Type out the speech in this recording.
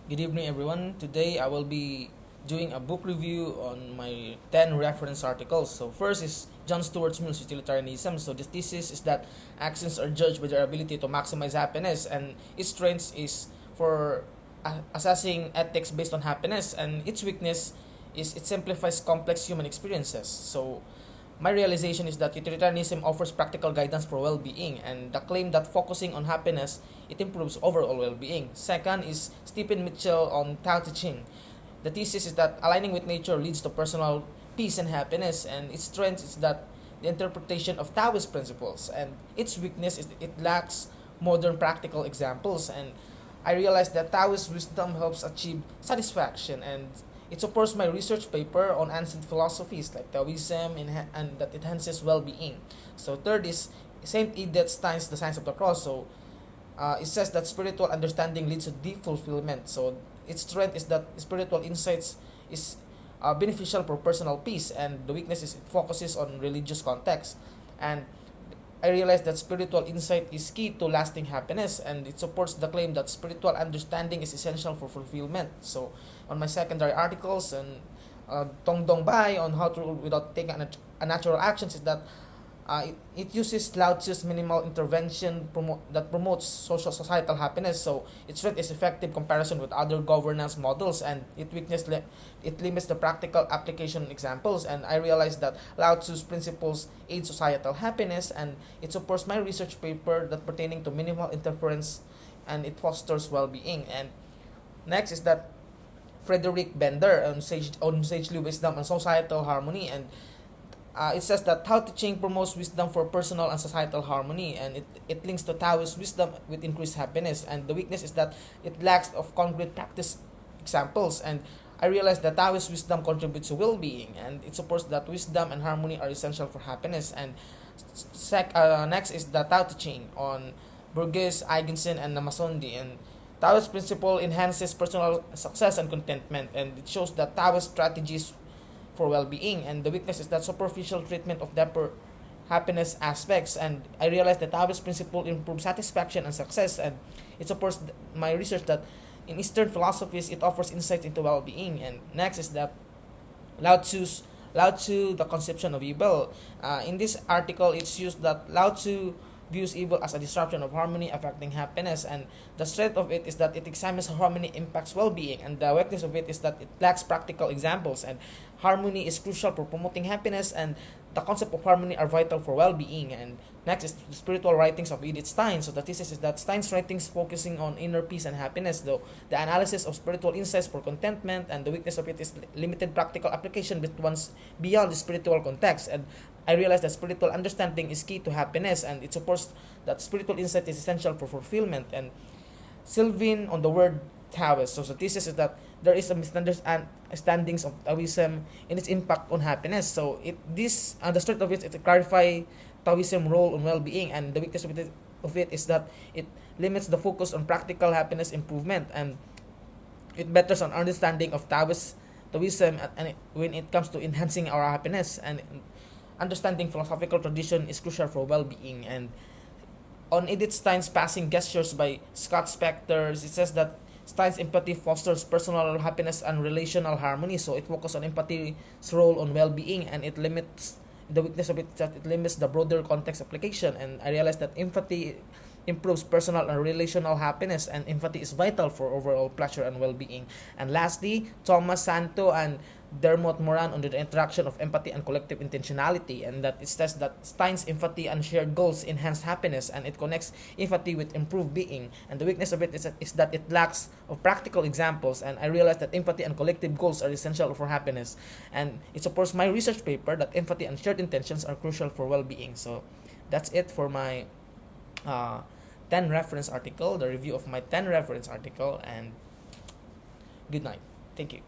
Good evening, everyone. Today I will be doing a book review on my 10 reference articles. So, first is John Stuart Mill's Utilitarianism. So, the thesis is that actions are judged by their ability to maximize happiness, and its strength is for assessing ethics based on happiness, and its weakness is it simplifies complex human experiences. So, my realization is that utilitarianism offers practical guidance for well-being, and the claim that focusing on happiness it improves overall well-being. Second is Stephen Mitchell on Tao Te Ching. The thesis is that aligning with nature leads to personal peace and happiness, and its strength is that the interpretation of Taoist principles, and its weakness is it lacks modern practical examples. And I realized that Taoist wisdom helps achieve satisfaction, and it supports my research paper on ancient philosophies like Taoism and that enhances well-being. So third is Saint Edith Stein's The Science of the Cross. So it says that spiritual understanding leads to deep fulfillment. So its strength is that spiritual insights is beneficial for personal peace, and the weakness is it focuses on religious context. And I realized that spiritual insight is key to lasting happiness, and it supports the claim that spiritual understanding is essential for fulfillment. So, on my secondary articles and Tongdong on how to rule without taking unnatural actions is that it uses Lao Tzu's minimal intervention that promotes social societal happiness. So its strength is effective comparison with other governance models, and it limits the practical application examples. And I realized that Lao Tzu's principles aid societal happiness, and it supports my research paper that pertaining to minimal interference, and it fosters well-being. And next is that Frederick Bender on sagely wisdom and societal harmony, and it says that Tao Te Ching promotes wisdom for personal and societal harmony, and it links to Taoist wisdom with increased happiness. And the weakness is that it lacks of concrete practice examples. And I realized that Taoist wisdom contributes to well-being, and it supports that wisdom and harmony are essential for happiness. And next is the Tao Te Ching on Burgess, Eigensen, and Namasondi. And Taoist principle enhances personal success and contentment, and it shows that Taoist strategies for well-being, and the weakness is that superficial treatment of deeper happiness aspects. And I realized that Taoist principle improves satisfaction and success, and it supports my research that in Eastern philosophies it offers insight into well-being. And next is that Lao Tzu, the conception of evil. In this article, it's used that Lao Tzu views evil as a disruption of harmony affecting happiness, and the strength of it is that it examines how harmony impacts well-being, and the weakness of it is that it lacks practical examples. And harmony is crucial for promoting happiness, and the concept of harmony are vital for well-being. And next is the spiritual writings of Edith Stein. So the thesis is that Stein's writings focusing on inner peace and happiness, though the analysis of spiritual insights for contentment, and the weakness of it is limited practical application but once beyond the spiritual context. And I realized that spiritual understanding is key to happiness, and it supports that spiritual insight is essential for fulfillment. And Sylvain on the word Taoist. So the thesis is that there is a misunderstandings of Taoism in its impact on happiness. So the strength of it is to clarify Taoism role on well-being, and the weakness of it is that it limits the focus on practical happiness improvement, and it betters an understanding of Taoism when it comes to enhancing our happiness. And understanding philosophical tradition is crucial for well-being. And on Edith Stein's Passing Gestures by Scott Spector, it says that Stein's empathy fosters personal happiness and relational harmony. So it focuses on empathy's role on well-being, and it limits the weakness of it that it limits the broader context application. And I realized that empathy improves personal and relational happiness, and empathy is vital for overall pleasure and well-being. And lastly, Thomas Santo and Dermot Moran on the interaction of empathy and collective intentionality, and that it says that Stein's empathy and shared goals enhance happiness, and it connects empathy with improved being. And the weakness of it is that it lacks of practical examples, and I realized that empathy and collective goals are essential for happiness, and it supports my research paper that empathy and shared intentions are crucial for well-being. So that's it for my 10 reference article, the review of my 10 reference article, and good night. Thank you.